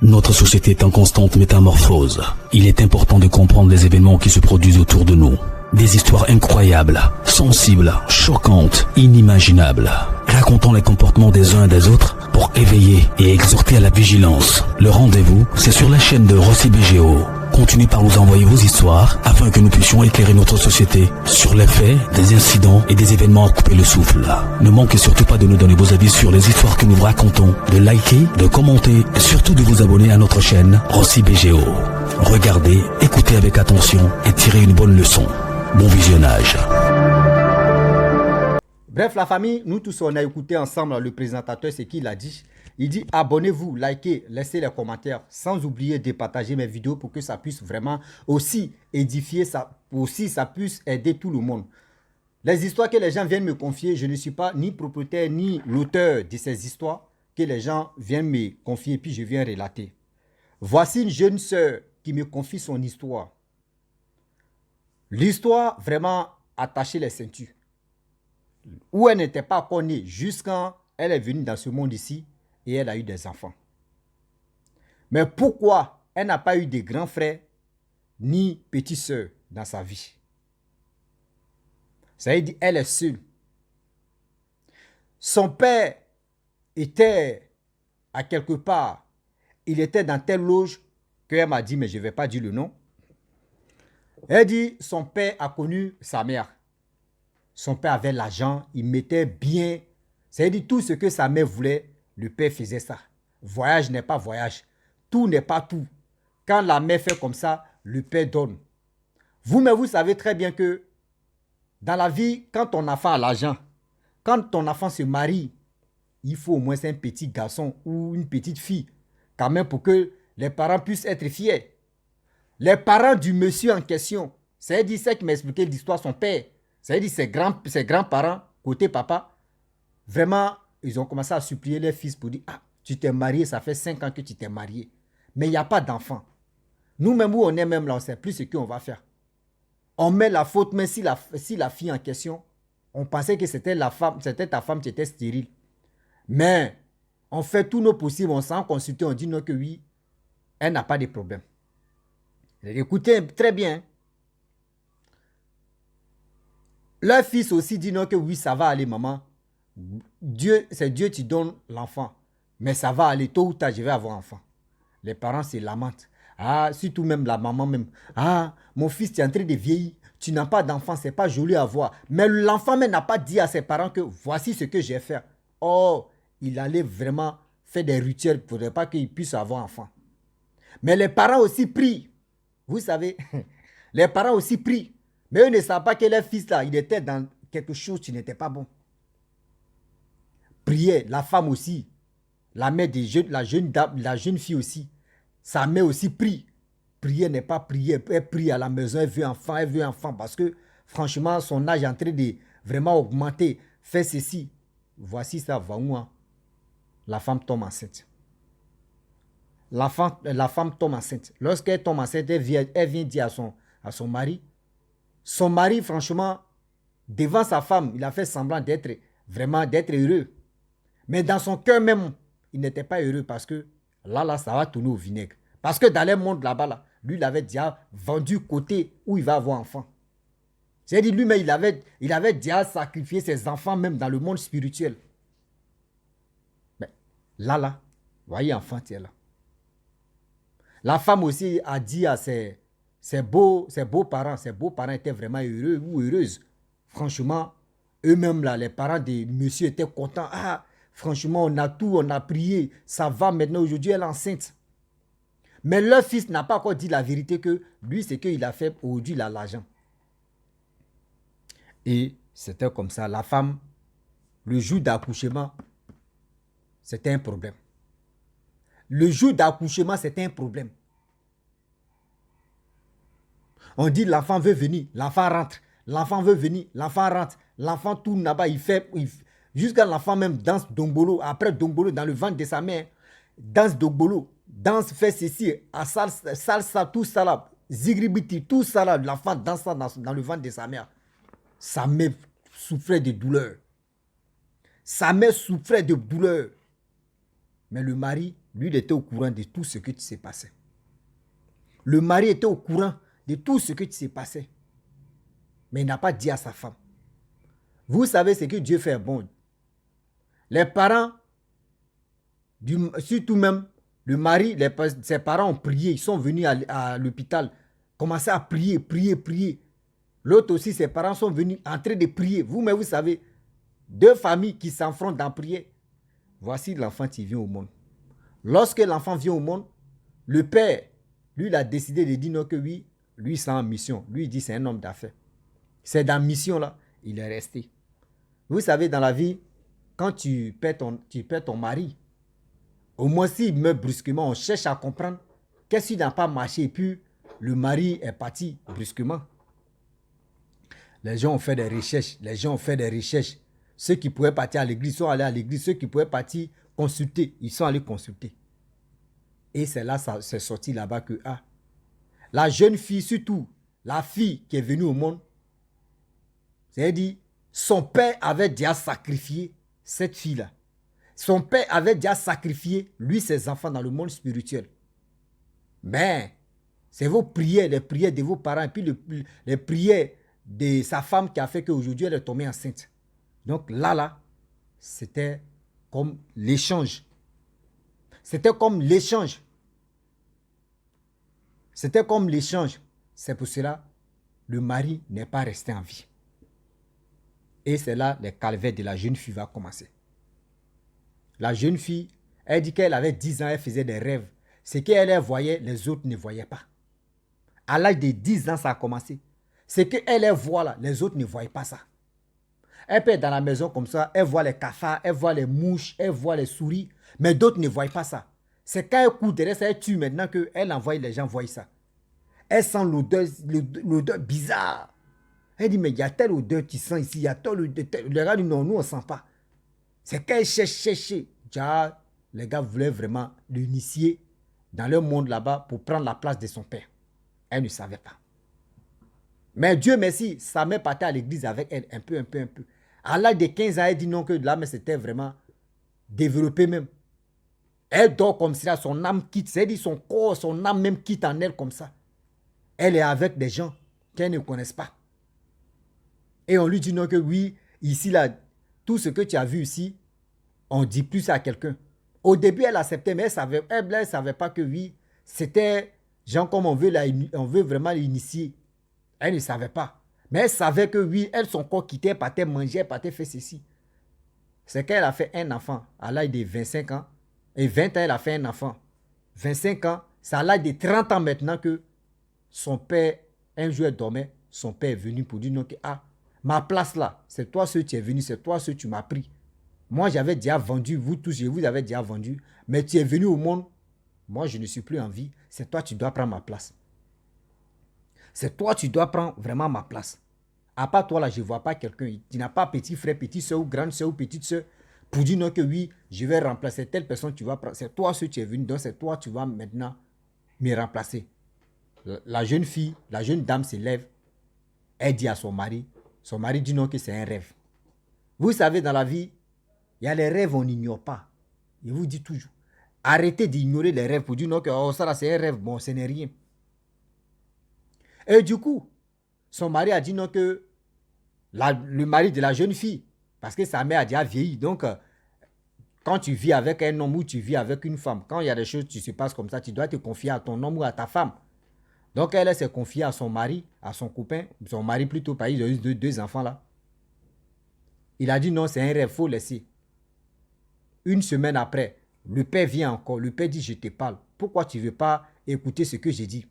Notre société est en constante métamorphose. Il est important de comprendre les événements qui se produisent autour de nous. Des histoires incroyables, sensibles, choquantes, inimaginables. Racontons les comportements des uns et des autres pour éveiller et exhorter à la vigilance. Le rendez-vous, c'est sur la chaîne de Rossi BGO. Continuez par nous envoyer vos histoires afin que nous puissions éclairer notre société sur les faits, des incidents et des événements à couper le souffle. Ne manquez surtout pas de nous donner vos avis sur les histoires que nous vous racontons, de liker, de commenter et surtout de vous abonner à notre chaîne Rossi BGO. Regardez, écoutez avec attention et tirez une bonne leçon. Bon visionnage. Bref, la famille, nous tous, on a écouté ensemble le présentateur, ce qu'il a dit. Il dit abonnez-vous, likez, laissez les commentaires, sans oublier de partager mes vidéos pour que ça puisse vraiment aussi édifier, ça puisse aider tout le monde. Les histoires que les gens viennent me confier, je ne suis pas ni propriétaire ni l'auteur de ces histoires que les gens viennent me confier puis je viens relater. Voici une jeune sœur qui me confie son histoire. L'histoire vraiment attachée les ceintures. Où elle n'était pas connue jusqu'à elle est venue dans ce monde ici et elle a eu des enfants. Mais pourquoi elle n'a pas eu de grands frères ni petites sœurs dans sa vie? Ça veut dire elle est seule. Son père était à quelque part, il était dans telle loge qu'elle m'a dit, mais je ne vais pas dire le nom. Elle dit son père a connu sa mère. Son père avait l'argent, il mettait bien. C'est-à-dire tout ce que sa mère voulait, le père faisait ça. Voyage n'est pas voyage. Tout n'est pas tout. Quand la mère fait comme ça, le père donne. Vous-même, vous savez très bien que dans la vie, quand ton enfant a l'argent, quand ton enfant se marie, il faut au moins un petit garçon ou une petite fille, quand même pour que les parents puissent être fiers. Les parents du monsieur en question, c'est-à-dire ce qui m'a expliqué l'histoire, son père, c'est-à-dire ses grands-parents, côté papa, vraiment, ils ont commencé à supplier les fils pour dire, ah, tu t'es marié, ça fait 5 ans que tu t'es marié, mais il n'y a pas d'enfant. Nous-mêmes, où on est même là, on ne sait plus ce qu'on va faire. On met la faute, mais si la fille en question, on pensait que c'était ta femme qui était stérile. Mais on fait tout nos possibles, on s'en consulte, on dit non que oui, elle n'a pas de problème. Écoutez très bien. Leur fils aussi dit non que oui, ça va aller, maman. C'est Dieu qui donne l'enfant. Mais ça va aller, tôt ou tard, je vais avoir un enfant. Les parents se lamentent. Ah, surtout même la maman même. Ah, mon fils, tu es en train de vieillir. Tu n'as pas d'enfant, c'est pas joli à voir. Mais l'enfant même n'a pas dit à ses parents que voici ce que j'ai fait. Oh, il allait vraiment faire des rituels pour ne pas qu'il puisse avoir un enfant. Mais les parents aussi prient. Vous savez, les parents aussi prient. Mais eux ne savent pas que leur fils là, il était dans quelque chose qui n'était pas bon. Priait, la femme aussi. La mère des jeunes, la jeune fille aussi. Sa mère aussi prie. Prier n'est pas prier. Elle prie à la maison, elle veut enfant parce que franchement, son âge est en train de vraiment augmenter. Fait ceci. Voici ça, va où, hein? La femme tombe enceinte. La femme tombe enceinte. Lorsqu'elle tombe enceinte, elle vient dire à son mari. Son mari, franchement, devant sa femme, il a fait semblant d'être heureux. Mais dans son cœur même, il n'était pas heureux parce que là, ça va tourner au vinaigre. Parce que dans le monde là-bas, là, lui, il avait déjà vendu côté où il va avoir enfant. C'est-à-dire lui-même, il avait déjà sacrifié ses enfants même dans le monde spirituel. Mais là, voyez, enfant, tu es là. La femme aussi a dit à ses beaux-parents étaient vraiment heureux ou heureuses. Franchement, eux-mêmes, là, les parents de monsieur étaient contents. Ah, franchement, on a tout, on a prié. Ça va maintenant, aujourd'hui, elle est enceinte. Mais leur fils n'a pas encore dit la vérité que lui, c'est qu'il a fait aujourd'hui, il a l'argent. Et c'était comme ça. La femme, le jour d'accouchement, c'était un problème. Le jour d'accouchement, c'était un problème. On dit l'enfant veut venir, l'enfant rentre. L'enfant veut venir, l'enfant rentre. L'enfant tourne là-bas, jusqu'à l'enfant même danse Dombolo. Après Dombolo, dans le ventre de sa mère, danse Dombolo. Danse, fait ceci, à salsa, tout ça là. Zigribiti, tout ça là. L'enfant danse ça dans le ventre de sa mère. Sa mère souffrait de douleur. Sa mère souffrait de douleur. Mais le mari lui, il était au courant de tout ce qui s'est passé. Le mari était au courant de tout ce qui s'est passé. Mais il n'a pas dit à sa femme. Vous savez ce que Dieu fait bon. Les parents, surtout même le mari, ses parents ont prié. Ils sont venus à l'hôpital, commencé à prier, prier. L'autre aussi, ses parents sont venus en train de prier. Mais vous savez, deux familles qui s'affrontent dans prier. Voici l'enfant qui vient au monde. Lorsque l'enfant vient au monde, le père, lui, il a décidé de dire non que oui, lui, c'est en mission. Lui, il dit c'est un homme d'affaires. C'est dans la mission là, il est resté. Vous savez, dans la vie, quand tu perds ton mari, au moins s'il meurt brusquement, on cherche à comprendre qu'est-ce qui n'a pas marché et puis le mari est parti brusquement. Les gens ont fait des recherches. Ceux qui pouvaient partir à l'église sont allés à l'église. Ceux qui pouvaient partir consulter, ils sont allés consulter. Et c'est là, c'est sorti là-bas que, la jeune fille, surtout la fille qui est venue au monde, c'est-à-dire, son père avait déjà sacrifié cette fille-là. Son père avait déjà sacrifié, lui, ses enfants dans le monde spirituel. Mais, c'est vos prières, les prières de vos parents, et puis les prières de sa femme qui a fait qu'aujourd'hui, elle est tombée enceinte. Donc là, c'était comme l'échange. C'était comme l'échange. C'est pour cela, le mari n'est pas resté en vie. Et c'est là le calvaire de la jeune fille va commencer. La jeune fille, elle dit qu'elle avait 10 ans, elle faisait des rêves. Ce qu'elle voyait, les autres ne voyaient pas. À l'âge de 10 ans, ça a commencé. Ce qu'elle voit là, les autres ne voyaient pas ça. Elle peut être dans la maison comme ça, elle voit les cafards, elle voit les mouches, elle voit les souris, mais d'autres ne voient pas ça. C'est quand elle court derrière ça, elle tue maintenant qu'elle envoie, les gens voient ça. Elle sent l'odeur bizarre. Elle dit, mais il y a telle odeur qui sent ici, il y a telle odeur. Le gars dit, non, nous on ne sent pas. C'est quand elle cherche. Déjà, les gars voulaient vraiment l'initier dans leur monde là-bas pour prendre la place de son père. Elle ne savait pas. Mais Dieu merci, sa mère partait à l'église avec elle, un peu. À l'âge de 15 ans, elle dit non que là, mais c'était vraiment développé même. Elle dort comme ça, son âme quitte, c'est-à-dire son corps, son âme même quitte en elle comme ça. Elle est avec des gens qu'elle ne connaisse pas. Et on lui dit non que oui, ici là, tout ce que tu as vu ici, on dit plus ça à quelqu'un. Au début, elle acceptait, mais elle ne savait pas que oui, c'était genre comme on veut vraiment l'initier. Elle ne savait pas. Mais elle savait que oui, elle, son corps quittait, elle partait manger, elle partait faire ceci. C'est qu'elle a fait un enfant à l'âge de 25 ans. Et 20 ans, elle a fait un enfant. 25 ans, c'est à l'âge de 30 ans maintenant que son père, un jour elle dormait, son père est venu pour dire non, que ma place là, c'est toi ce qui es venu, c'est toi ce que tu m'as pris. Moi, j'avais déjà vendu, vous tous, je vous avais déjà vendu, mais tu es venu au monde, moi, je ne suis plus en vie, c'est toi, tu dois prendre ma place. C'est toi, tu dois prendre vraiment ma place. À part toi, là, je ne vois pas quelqu'un. Tu n'as pas petit frère, petite soeur ou grande soeur ou petite soeur pour dire non que oui, je vais remplacer telle personne, tu vas prendre. C'est toi ce qui es venu, donc c'est toi, tu vas maintenant me remplacer. La jeune fille, la jeune dame se lève, elle dit à son mari dit non que c'est un rêve. Vous savez, dans la vie, il y a les rêves, on n'ignore pas. Je vous dis toujours, arrêtez d'ignorer les rêves pour dire non que ça là c'est un rêve, bon, ce n'est rien. Et du coup, son mari a dit non que le mari de la jeune fille, parce que sa mère a déjà vieilli, donc quand tu vis avec un homme ou tu vis avec une femme, quand il y a des choses qui se passent comme ça, tu dois te confier à ton homme ou à ta femme. Donc elle s'est confiée à son mari, à son copain, son mari plutôt, parce qu'ils ont eu deux enfants là. Il a dit non, c'est un rêve, il faut laisser. Une semaine après, le père vient encore, le père dit je te parle, pourquoi tu ne veux pas écouter ce que j'ai dit?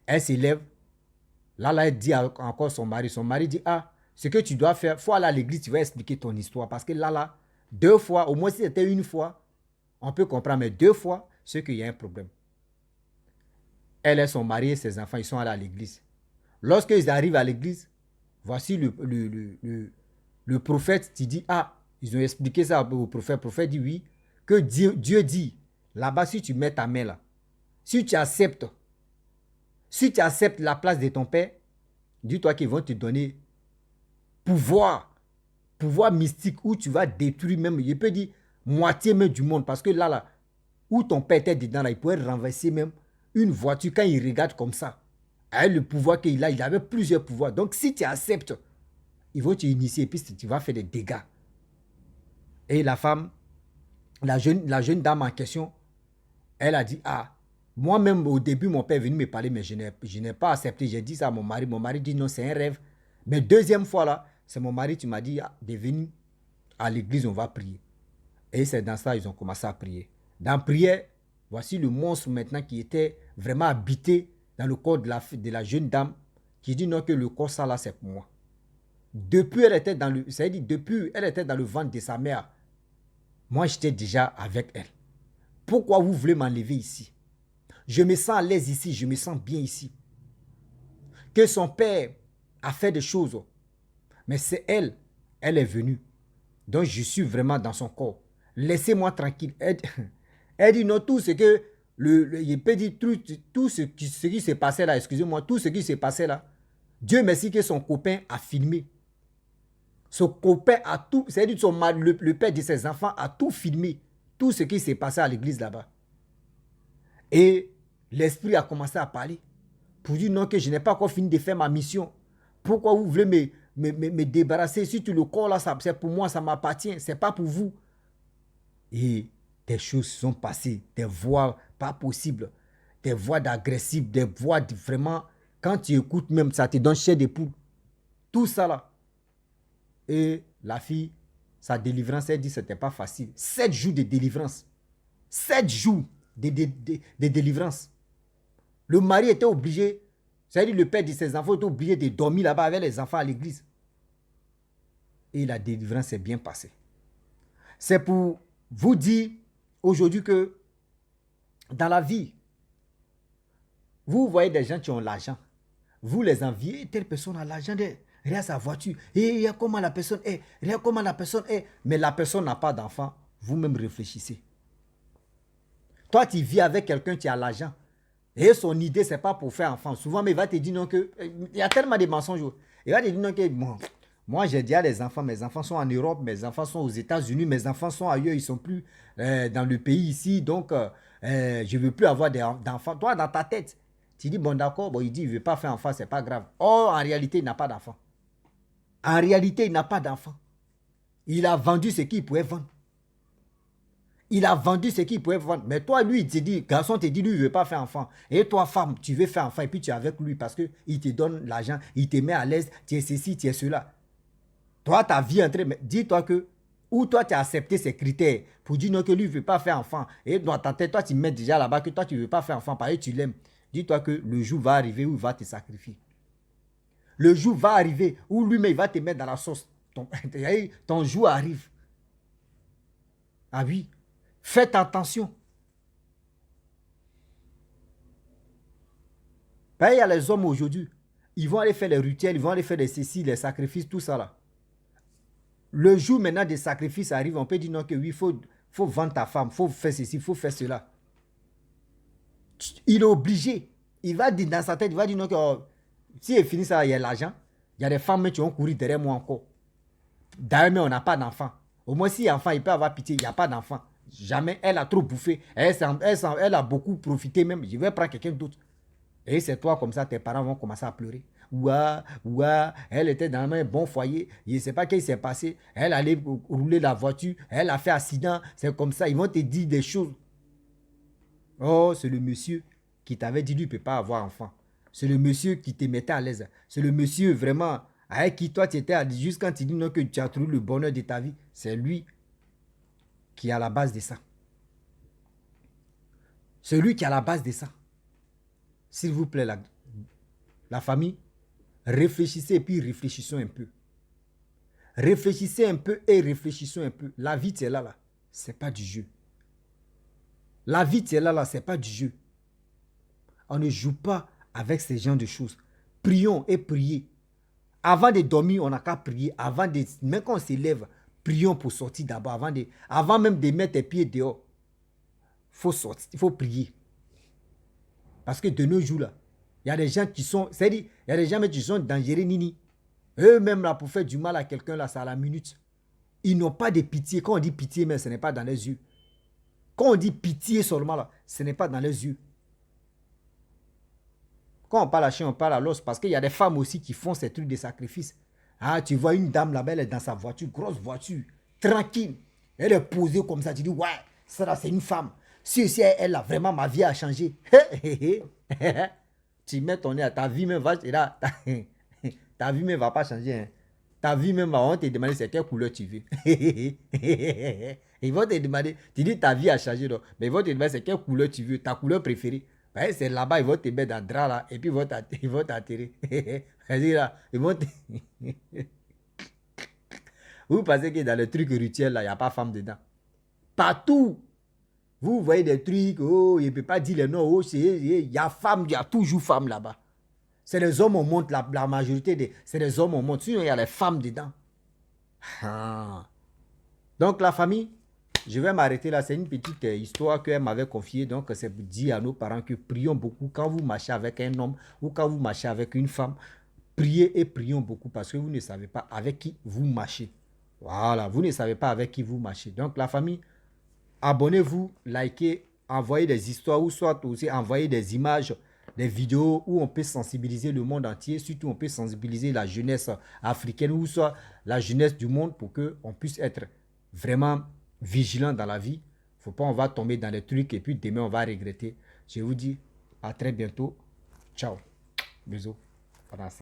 Elle s'élève, là elle dit encore son mari dit ce que tu dois faire, il faut aller à l'église, tu vas expliquer ton histoire, parce que là, 2 fois, au moins si c'était une fois, on peut comprendre, mais 2 fois, c'est qu'il y a un problème. Elle et son mari et ses enfants, ils sont allés à l'église. Lorsqu'ils arrivent à l'église, voici le prophète qui dit, ils ont expliqué ça au prophète. Le prophète dit oui, que Dieu dit, là-bas, si tu mets ta main là, si tu acceptes la place de ton père, dis-toi qu'ils vont te donner pouvoir mystique où tu vas détruire même, je peux dire, moitié même du monde. Parce que là, où ton père était dedans, là, il pouvait renverser même une voiture quand il regarde comme ça. Avec le pouvoir qu'il a, il avait plusieurs pouvoirs. Donc, si tu acceptes, ils vont t'initier et puis tu vas faire des dégâts. Et la femme, la jeune dame en question, elle a dit, ah, moi-même au début, mon père est venu me parler, mais je n'ai pas accepté. J'ai dit ça à mon mari. Mon mari dit non, c'est un rêve. Mais deuxième fois là, c'est mon mari qui m'a dit, ah, de venir à l'église, on va prier. Et c'est dans ça qu'ils ont commencé à prier. Dans la prière, voici le monstre maintenant qui était vraiment habité dans le corps de la jeune dame qui dit non, que le corps ça là, c'est pour moi. Depuis elle était dans le, c'est-à-dire depuis elle était dans le ventre de sa mère, moi j'étais déjà avec elle. Pourquoi vous voulez m'enlever ici? Je me sens à l'aise ici, je me sens bien ici. Que son père a fait des choses, mais c'est elle, elle est venue. Donc je suis vraiment dans son corps. Laissez-moi tranquille. Elle dit non, tout ce que, il peut dire tout ce qui s'est passé là, excusez-moi, tout ce qui s'est passé là, Dieu merci que son copain a filmé. Son copain a tout, c'est-à-dire le père de ses enfants a tout filmé, tout ce qui s'est passé à l'église là-bas. Et l'esprit a commencé à parler pour dire non, que je n'ai pas encore fini de faire ma mission. Pourquoi vous voulez me débarrasser? Si tu le corps là, c'est pour moi, ça m'appartient, c'est pas pour vous. Et des choses sont passées, des voix pas possibles, des voix d'agressifs, des voix de vraiment, quand tu écoutes même, ça te donne chair de poule. Tout ça là. Et la fille, sa délivrance, elle dit que ce n'était pas facile. 7 jours de délivrance. 7 jours de délivrance. Le mari était obligé, c'est-à-dire le père de ses enfants était obligé de dormir là-bas avec les enfants à l'église. Et la délivrance s'est bien passée. C'est pour vous dire aujourd'hui que dans la vie, vous voyez des gens qui ont l'argent. Vous les enviez, telle personne a l'argent, regarde sa voiture, et regarde comment la personne est, regarde comment la personne est. Mais la personne n'a pas d'enfant. Vous-même réfléchissez. Toi, tu vis avec quelqu'un qui a l'argent. Et son idée, ce n'est pas pour faire enfant. Souvent, mais il va te dire non que... Il y a tellement de mensonges. Il va te dire non que... Bon, moi, j'ai déjà les enfants. Mes enfants sont en Europe. Mes enfants sont aux États-Unis. Mes enfants sont ailleurs. Ils ne sont plus dans le pays ici. Donc, je ne veux plus avoir d'enfants. Toi, dans ta tête, tu dis, bon, d'accord. Bon, il dit, il ne veut pas faire enfant. Ce n'est pas grave. Or, en réalité, il n'a pas d'enfant. En réalité, il n'a pas d'enfant. Il a vendu ce qu'il pouvait vendre. Il a vendu ce qu'il pouvait vendre. Mais toi, lui, il te dit, garçon te dit, lui, il ne veut pas faire enfant. Et toi, femme, tu veux faire enfant et puis tu es avec lui parce qu'il te donne l'argent, il te met à l'aise, tu es ceci, tu es cela. Toi, ta vie est en train, dis-toi que, ou toi, tu as accepté ces critères pour dire non, que lui, il ne veut pas faire enfant. Et dans ta tête, toi, tu mets déjà là-bas que toi, tu ne veux pas faire enfant, parce que tu l'aimes. Dis-toi que le jour va arriver où il va te sacrifier. Le jour va arriver où lui-même, il va te mettre dans la sauce. Ton jour arrive. Ah oui. Faites attention. Il y a les hommes aujourd'hui. Ils vont aller faire les rituels, ils vont aller faire les cécis, les sacrifices, tout ça là. Le jour maintenant des sacrifices arrive, on peut dire non que oui, il faut vendre ta femme, il faut faire ceci, il faut faire cela. Il est obligé. Il va dire dans sa tête, il va dire non que si il finit ça, il y a l'argent. Il y a des femmes qui vont courir derrière moi encore. D'ailleurs, mais on n'a pas d'enfant. Au moins, si enfant, il peut avoir pitié, il n'y a pas d'enfant. Jamais, elle a trop bouffé. Elle a beaucoup profité même. Je vais prendre quelqu'un d'autre. Et c'est toi comme ça, tes parents vont commencer à pleurer. Ouah, elle était dans un bon foyer. Je ne sais pas ce qui s'est passé. Elle allait rouler la voiture. Elle a fait accident. C'est comme ça. Ils vont te dire des choses. Oh, c'est le monsieur qui t'avait dit lui ne peut pas avoir enfant. C'est le monsieur qui te mettait à l'aise. C'est le monsieur vraiment avec qui toi tu étais à juste quand tu dis non que tu as trouvé le bonheur de ta vie. C'est lui qui est à la base de ça. C'est lui qui est à la base de ça. S'il vous plaît, la famille, réfléchissez et puis réfléchissons un peu. Réfléchissez un peu et réfléchissons un peu. La vie, c'est là. C'est pas du jeu. La vie, c'est là, c'est pas du jeu. On ne joue pas avec ces genres de choses. Prions et priez. Avant de dormir, on n'a qu'à prier. Même quand on s'élève, prions pour sortir d'abord. Avant même de mettre tes pieds dehors, il faut sortir, il faut prier. Parce que de nos jours là, il y a des gens qui sont, c'est-à-dire, il y a des gens qui sont dangereux nini. Eux-mêmes là, pour faire du mal à quelqu'un là, c'est à la minute. Ils n'ont pas de pitié. Quand on dit pitié, mais ce n'est pas dans les yeux. Quand on dit pitié seulement, là, ce n'est pas dans les yeux. Quand on parle à chien, on parle à l'os, parce qu'il y a des femmes aussi qui font ces trucs de sacrifice. Ah, tu vois une dame là-bas, elle est dans sa voiture, grosse voiture, tranquille. Elle est posée comme ça, tu dis, ouais, ça c'est une femme. Si elle a vraiment, ma vie a changé. Tu mets ton nez à ta vie même, va, là, ta vie même va pas changer. Hein. Ta vie même, on va te demander c'est quelle couleur tu veux. Ils vont te demander, tu dis ta vie a changé, donc, mais ils vont te demander c'est quelle couleur tu veux, ta couleur préférée. Ben, c'est là-bas, ils vont te mettre dans le drap là, et puis ils vont t'attirer. Là, ils vont te... Vous pensez que dans le truc rituel là, il n'y a pas femme dedans. Partout, vous voyez des trucs, oh, il ne peut pas dire le nom, oh, il y a femme, il y a toujours femme là-bas. C'est les hommes au monde, la majorité, c'est les hommes au monde. Sinon, il y a les femmes dedans. Ah. Donc, la famille, je vais m'arrêter là. C'est une petite histoire qu'elle m'avait confiée. Donc, c'est pour dire à nos parents que prions beaucoup. Quand vous marchez avec un homme ou quand vous marchez avec une femme, priez et prions beaucoup parce que vous ne savez pas avec qui vous marchez. Voilà, vous ne savez pas avec qui vous marchez. Donc, la famille, abonnez-vous, likez, envoyez des histoires ou soit aussi envoyez des images, des vidéos où on peut sensibiliser le monde entier, surtout on peut sensibiliser la jeunesse africaine ou soit la jeunesse du monde pour qu'on puisse être vraiment vigilant dans la vie. Faut pas on va tomber dans les trucs et puis demain on va regretter. Je vous dis à très bientôt. Ciao. Bisous.